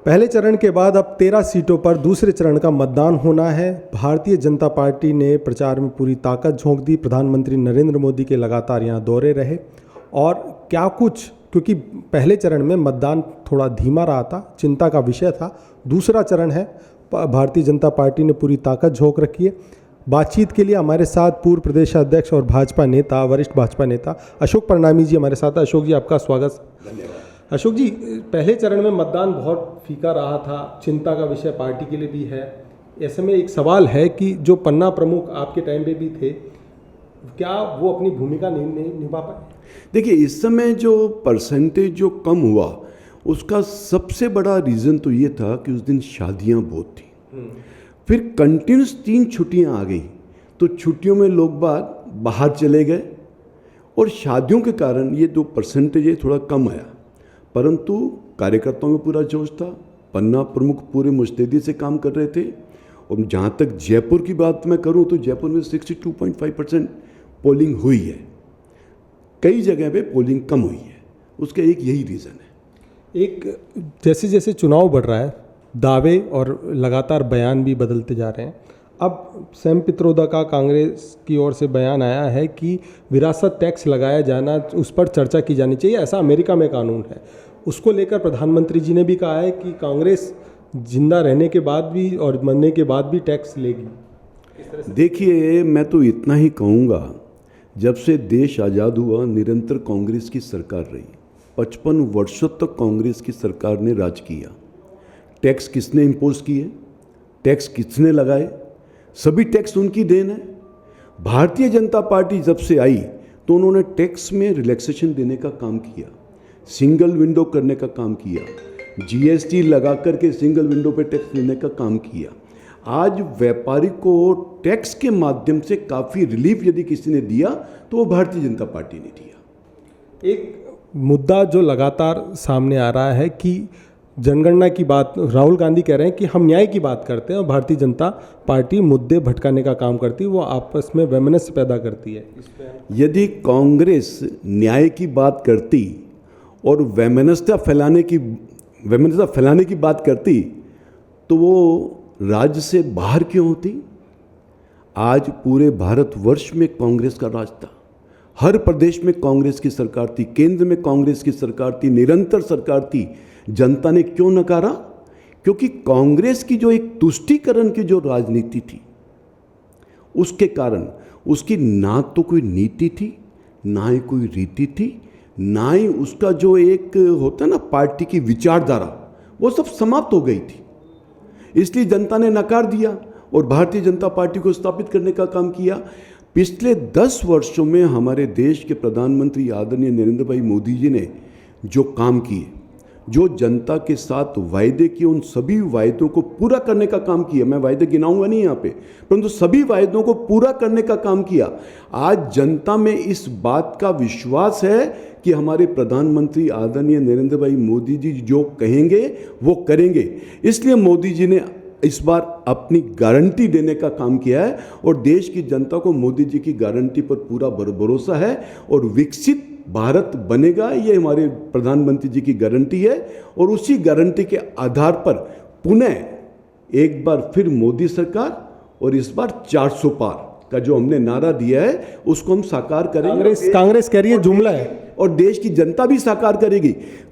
पहले चरण के बाद अब 13 सीटों पर दूसरे चरण का मतदान होना है। भारतीय जनता पार्टी ने प्रचार में पूरी ताकत झोंक दी। प्रधानमंत्री नरेंद्र मोदी के लगातार यहाँ दौरे रहे और क्या कुछ, क्योंकि पहले चरण में मतदान थोड़ा धीमा रहा था, चिंता का विषय था। दूसरा चरण है, भारतीय जनता पार्टी ने पूरी ताकत झोंक रखी है। बातचीत के लिए हमारे साथ पूर्व प्रदेश अध्यक्ष और भाजपा नेता, वरिष्ठ भाजपा नेता अशोक परनामी जी हमारे साथ। अशोक जी, आपका स्वागत। धन्यवाद। अशोक जी, पहले चरण में मतदान बहुत फीका रहा था, चिंता का विषय पार्टी के लिए भी है। ऐसे में एक सवाल है कि जो पन्ना प्रमुख आपके टाइम पे भी थे, क्या वो अपनी भूमिका नहीं निभा पाए? देखिए, इस समय जो परसेंटेज जो कम हुआ, उसका सबसे बड़ा रीज़न तो ये था कि उस दिन शादियां बहुत थी। फिर कंटिन्यूस 3 छुट्टियां आ गई, तो छुट्टियों में लोग बाहर चले गए और शादियों के कारण ये 2% है थोड़ा कम आया। परंतु कार्यकर्ताओं में पूरा जोश था। पन्ना प्रमुख पूरे मुस्तैदी से काम कर रहे थे। और जहाँ तक जयपुर की बात मैं करूँ तो जयपुर में 62.5% पोलिंग हुई है। कई जगह पे पोलिंग कम हुई है, उसका एक यही रीज़न है। एक जैसे जैसे चुनाव बढ़ रहा है, दावे और लगातार बयान भी बदलते जा रहे हैं। अब सैम पित्रोदा का कांग्रेस की ओर से बयान आया है कि विरासत टैक्स लगाया जाना, उस पर चर्चा की जानी चाहिए, ऐसा अमेरिका में कानून है। उसको लेकर प्रधानमंत्री जी ने भी कहा है कि कांग्रेस जिंदा रहने के बाद भी और मरने के बाद भी टैक्स लेगी। देखिए, मैं तो इतना ही कहूँगा, जब से देश आज़ाद हुआ निरंतर कांग्रेस की सरकार रही। 55 वर्षों तक कांग्रेस की सरकार ने राज किया। टैक्स किसने इम्पोज किए, टैक्स किसने लगाए? सभी टैक्स उनकी देन है। भारतीय जनता पार्टी जब से आई तो उन्होंने टैक्स में रिलैक्सेशन देने का काम किया, सिंगल विंडो करने का काम किया, जीएसटी लगा करके सिंगल विंडो पे टैक्स देने का काम किया। आज व्यापारी को टैक्स के माध्यम से काफ़ी रिलीफ यदि किसी ने दिया तो वो भारतीय जनता पार्टी ने दिया। एक मुद्दा जो लगातार सामने आ रहा है कि जनगणना की बात, राहुल गांधी कह रहे हैं कि हम न्याय की बात करते हैं और भारतीय जनता पार्टी मुद्दे भटकाने का काम करती है, वो आपस में वैमनस्य पैदा करती है। यदि कांग्रेस न्याय की बात करती और वैमनस्य फैलाने की बात करती तो वो राज्य से बाहर क्यों होती? आज पूरे भारतवर्ष में कांग्रेस का राज था। हर प्रदेश में कांग्रेस की सरकार थी, केंद्र में कांग्रेस की सरकार थी, निरंतर सरकार थी। जनता ने क्यों नकारा? क्योंकि कांग्रेस की जो एक तुष्टीकरण की जो राजनीति थी, उसके कारण उसकी ना तो कोई नीति थी, ना ही कोई रीति थी, ना ही उसका जो एक होता है ना पार्टी की विचारधारा, वो सब समाप्त हो गई थी। इसलिए जनता ने नकार दिया और भारतीय जनता पार्टी को स्थापित करने का काम किया। पिछले 10 वर्षों में हमारे देश के प्रधानमंत्री आदरणीय नरेंद्र भाई मोदी जी ने जो काम किए, जो जनता के साथ वायदे किए, उन सभी वायदों को पूरा करने का काम किया। मैं वायदे गिनाऊंगा नहीं यहाँ पे, परंतु सभी वायदों को पूरा करने का काम किया। आज जनता में इस बात का विश्वास है कि हमारे प्रधानमंत्री आदरणीय नरेंद्र भाई मोदी जी जो कहेंगे वो करेंगे। इसलिए मोदी जी ने इस बार अपनी गारंटी देने का काम किया है और देश की जनता को मोदी जी की गारंटी पर पूरा भरोसा है और विकसित भारत बनेगा, ये हमारे प्रधानमंत्री जी की गारंटी है। और उसी गारंटी के आधार पर पुनः एक बार फिर मोदी सरकार और इस बार 400 पार का जो हमने नारा दिया है उसको हम साकार करेंगे। कांग्रेस कह रही है जुमला है और देश की जनता भी साकार करेगी।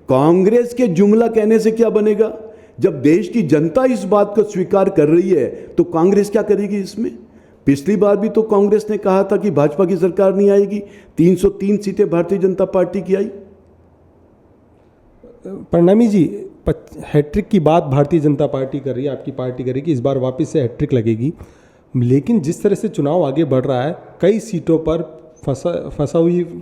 कांग्रेस के जुमला कहने से क्या बनेगा? जब देश की जनता इस बात को स्वीकार कर रही है तो कांग्रेस क्या करेगी इसमें? पिछली बार भी तो कांग्रेस ने कहा था कि भाजपा की सरकार नहीं आएगी, 303 सीटें भारतीय जनता पार्टी की आई। परनामी जी, हैट्रिक की बात भारतीय जनता पार्टी कर रही है, आपकी पार्टी करेगी, इस बार वापस से हैट्रिक लगेगी। लेकिन जिस तरह से चुनाव आगे बढ़ रहा है, कई सीटों पर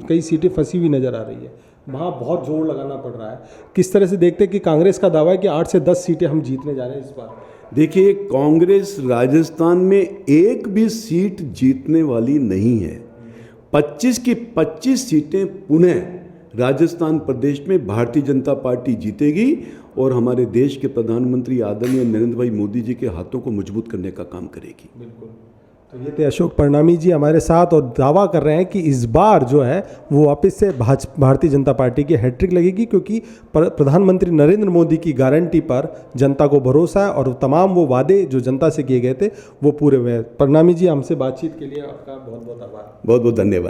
कई सीटें फंसी हुई नजर आ रही है, वहाँ बहुत जोर लगाना पड़ रहा है। किस तरह से देखते हैं कि कांग्रेस का दावा है कि 8 से 10 सीटें हम जीतने जा रहे हैं इस बार? देखिए, कांग्रेस राजस्थान में एक भी सीट जीतने वाली नहीं है। 25 की 25 सीटें पुनः राजस्थान प्रदेश में भारतीय जनता पार्टी जीतेगी और हमारे देश के प्रधानमंत्री आदरणीय नरेंद्र भाई मोदी जी के हाथों को मजबूत करने का काम करेगी। बिल्कुल। तो ये थे अशोक परनामी जी हमारे साथ, और दावा कर रहे हैं कि इस बार जो है वो वापस से भारतीय जनता पार्टी की हैट्रिक लगेगी, क्योंकि प्रधानमंत्री नरेंद्र मोदी की गारंटी पर जनता को भरोसा है और तमाम वो वादे जो जनता से किए गए थे वो पूरे हुए हैं। परनामी जी, हमसे बातचीत के लिए आपका बहुत बहुत आभार। बहुत बहुत धन्यवाद।